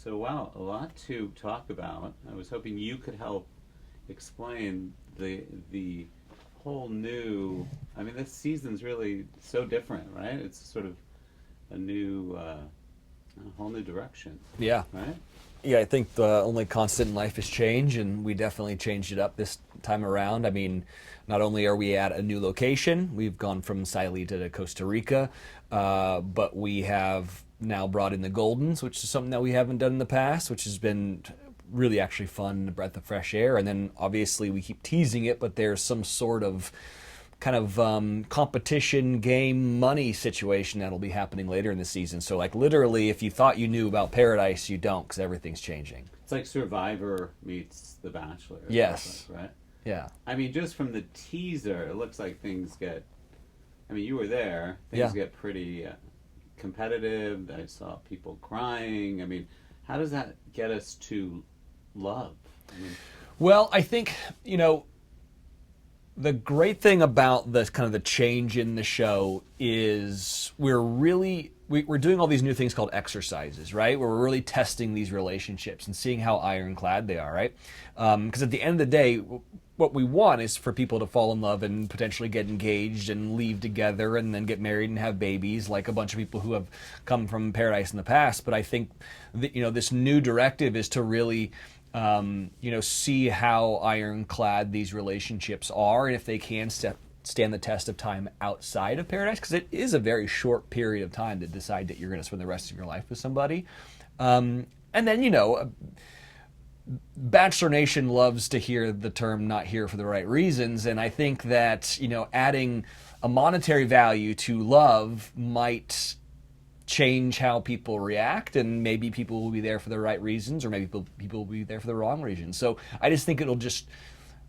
So, wow, a lot to talk about. I was hoping you could help explain the whole new. I mean, this season's really so different, right? It's sort of a new, a whole new direction, Yeah. right? Yeah, I think the only constant in life is change, and we definitely changed it up this time around. I mean, not only are we at a new location, we've gone from Sailita to Costa Rica, but we have now brought in the Goldens, which is something that we haven't done in the past, which has been really actually fun, a breath of fresh air. And then obviously we keep teasing it, but there's some sort of kind of competition game money situation that'll be happening later in the season. So like literally, if you thought you knew about Paradise, you don't, because everything's changing. It's like Survivor meets The Bachelor. Yes. Right? Yeah. I mean, just from the teaser, it looks like things get. I mean, you were there. Things get pretty competitive. I saw people crying. I mean, how does that get us to love? I mean, well, I think, the great thing about this kind of the change in the show is we're doing all these new things called exercises, right? Where we're really testing these relationships and seeing how ironclad they are, right? Because at the end of the day, what we want is for people to fall in love and potentially get engaged and leave together and then get married and have babies, like a bunch of people who have come from Paradise in the past. But I think this new directive is to really see how ironclad these relationships are, and if they can stand the test of time outside of Paradise, because it is a very short period of time to decide that you're going to spend the rest of your life with somebody. And then, Bachelor Nation loves to hear the term "not here for the right reasons," and I think that, adding a monetary value to love might change how people react, and maybe people will be there for the right reasons, or maybe people will be there for the wrong reasons. So I just think it'll just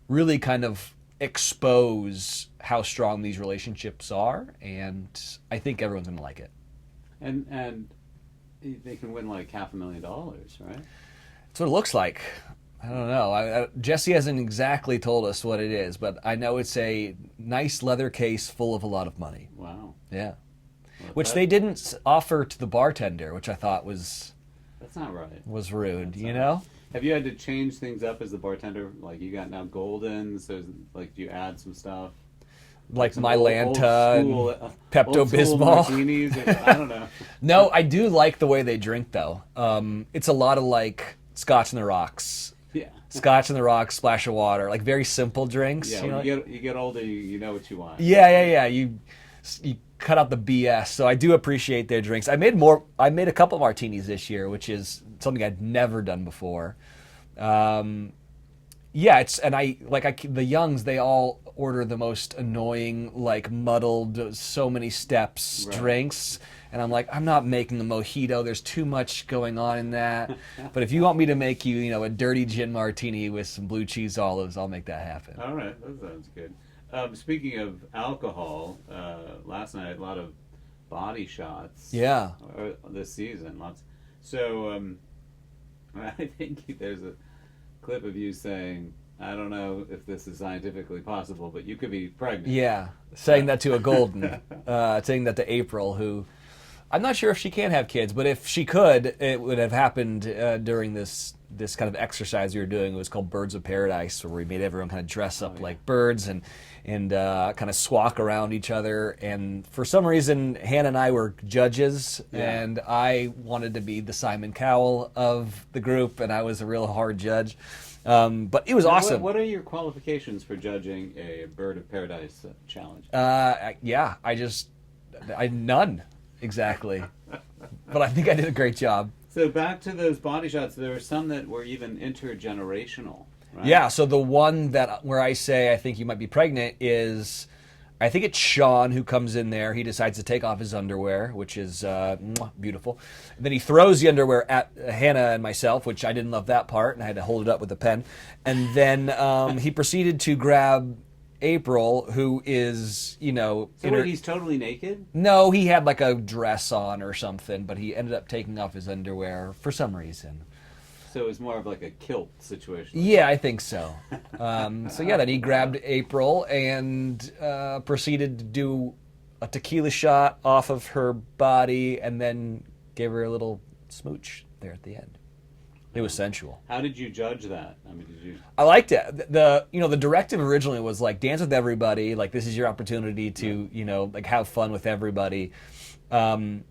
really kind of expose how strong these relationships are, and I think everyone's going to like it. and they can win like $500,000, right? That's what it looks like. I don't know. Jesse hasn't exactly told us what it is, but I know it's a nice leather case full of a lot of money. Wow. Yeah. Well, Which they didn't offer to the bartender, which I thought was That's not right. was rude, That's you not know? Have you had to change things up as the bartender? Like you got now Golden, so like do you add some stuff? Like Some Mylanta old and Pepto-Bismol. school martinis, or, I don't know. No, I do like the way they drink, though. It's a lot of, like, Scotch in the rocks. Yeah. Scotch in the rocks, splash of water. Like, very simple drinks. Yeah, you know? when you get older, you know what you want. Yeah. You cut out the BS. So I do appreciate their drinks. I made a couple martinis this year, which is something I'd never done before. The Youngs, they all order the most annoying, like muddled, so many steps drinks, and I'm like, I'm not making a mojito. There's too much going on in that. But if you want me to make you, a dirty gin martini with some blue cheese olives, I'll make that happen. All right, that sounds good. Speaking of alcohol, last night a lot of body shots. Yeah. This season, lots. So I think there's a clip of you saying, I don't know if this is scientifically possible, but you could be pregnant. Yeah, saying that to a Golden, saying that to April, who I'm not sure if she can have kids, but if she could, it would have happened during this kind of exercise we were doing. It was called Birds of Paradise, where we made everyone kind of dress up like birds and kind of swalk around each other. And for some reason, Hannah and I were judges, and I wanted to be the Simon Cowell of the group, and I was a real hard judge. But it was awesome. What are your qualifications for judging a Bird of Paradise challenge? None, exactly. But I think I did a great job. So back to those body shots, there were some that were even intergenerational, right? Yeah, so the one where I say I think you might be pregnant is, I think it's Sean who comes in there. He decides to take off his underwear, which is beautiful. And then he throws the underwear at Hannah and myself, which I didn't love that part, and I had to hold it up with a pen. And then he proceeded to grab April, who is, So wait, he's totally naked? No, he had like a dress on or something, but he ended up taking off his underwear for some reason. So it was more of like a kilt situation. Yeah, I think so. Then he grabbed April and proceeded to do a tequila shot off of her body, and then gave her a little smooch there at the end. It was sensual. How did you judge that? I mean, did you? I liked it. The directive originally was like dance with everybody. Like this is your opportunity to like have fun with everybody. And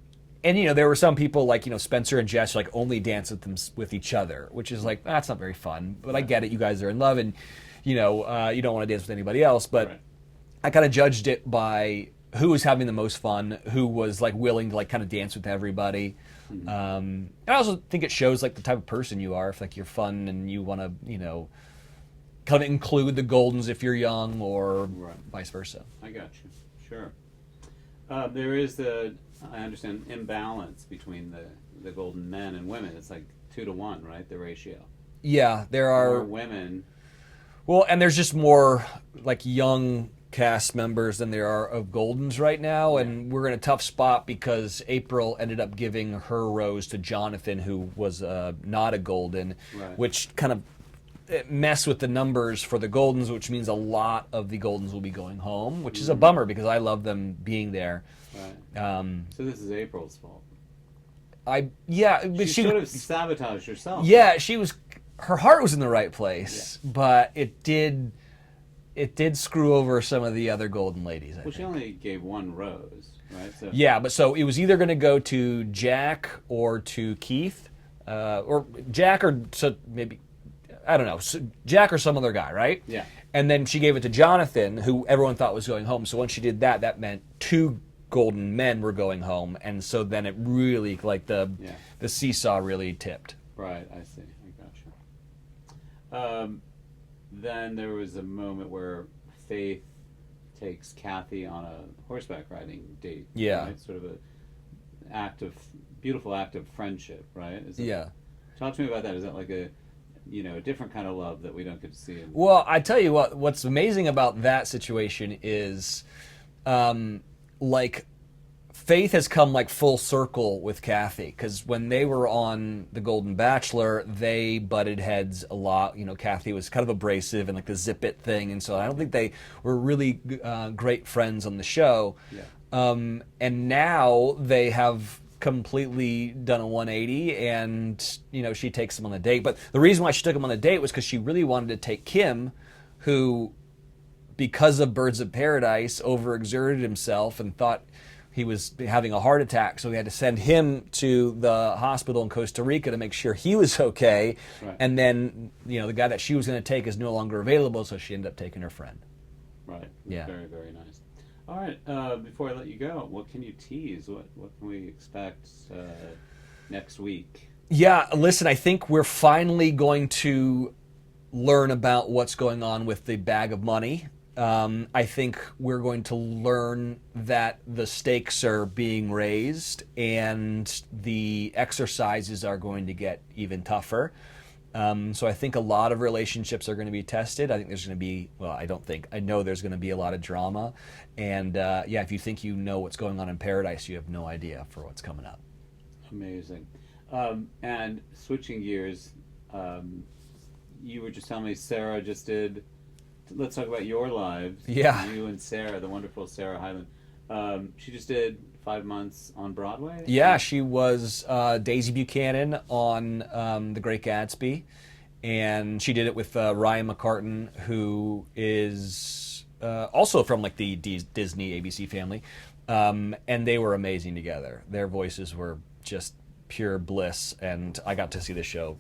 there were some people like Spencer and Jess like only dance with each other, which is like that's not very fun. But I get it. You guys are in love, and you don't want to dance with anybody else. But Right. I kind of judged it by who was having the most fun, who was like willing to like kind of dance with everybody. And I also think it shows like the type of person you are. If like you're fun and you want to, kind of include the Goldens if you're young, or Right. vice versa. I got you. Sure. There is I understand, imbalance between the Golden men and women. It's like 2-to-1, right? The ratio. Yeah, there More are. women. Well, and there's just more like young cast members than there are of Goldens right now, and we're in a tough spot because April ended up giving her rose to Jonathan, who was not a Golden, Right. which kind of mess with the numbers for the Goldens, which means a lot of the Goldens will be going home, which is a bummer because I love them being there. Right. So this is April's fault. But She sort of sabotaged herself. yeah, her heart was in the right place, but it did screw over some of the other Golden ladies. I Well, she think. only gave one rose, right? So Yeah, but so it was either going to go to Jack or to Keith, or Jack or so maybe, I don't know, Jack or some other guy, right? Yeah. And then she gave it to Jonathan, who everyone thought was going home. So once she did that, that meant 2 Golden men were going home, and so then it really like the seesaw really tipped. Right, I see. I gotcha. Then there was a moment where Faith takes Kathy on a horseback riding date. Yeah. Right? Sort of a beautiful act of friendship, right? Yeah. Talk to me about that. Is that like a different kind of love that we don't get to see? Well, I tell you what's amazing about that situation is, like, Faith has come like full circle with Kathy, because when they were on the Golden Bachelor, they butted heads a lot. Kathy was kind of abrasive and like the zip it thing, and so I don't think they were really great friends on the show. Yeah. And now they have completely done a 180, and she takes him on a date. But the reason why she took him on a date was because she really wanted to take Kim, who, because of Birds of Paradise, overexerted himself and thought he was having a heart attack, so we had to send him to the hospital in Costa Rica to make sure he was okay. Right. And then, the guy that she was going to take is no longer available, so she ended up taking her friend. Right. Yeah. Very, very nice. All right. Before I let you go, what can you tease? What can we expect next week? Yeah, listen, I think we're finally going to learn about what's going on with the bag of money. I think we're going to learn that the stakes are being raised and the exercises are going to get even tougher. So I think a lot of relationships are going to be tested. I think there's going to be, I know there's going to be a lot of drama. And if you think you know what's going on in Paradise, you have no idea for what's coming up. Amazing. And switching gears, you were just telling me Sarah just did. Let's talk about your lives. Yeah. You and Sarah, the wonderful Sarah Hyland. She just did 5 months on Broadway. Yeah, she was Daisy Buchanan on The Great Gatsby, and she did it with Ryan McCartan, who is also from like the Disney ABC family, and they were amazing together. Their voices were just pure bliss, and I got to see the show,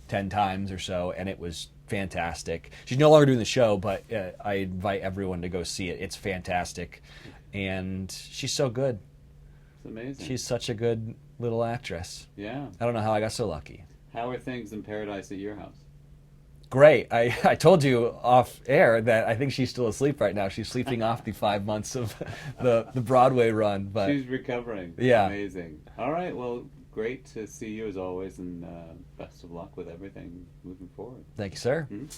10 times or so, and it was fantastic. She's no longer doing the show, but I invite everyone to go see it. It's fantastic, and she's so good. It's amazing. She's such a good little actress. Yeah. I don't know how I got so lucky. How are things in Paradise at your house? Great. I told you off air that I think she's still asleep right now. She's sleeping off the 5 months of the Broadway run. But She's recovering. Yeah. Amazing. All right. Well, great to see you as always, and best of luck with everything moving forward. thank you, sir. Mhm.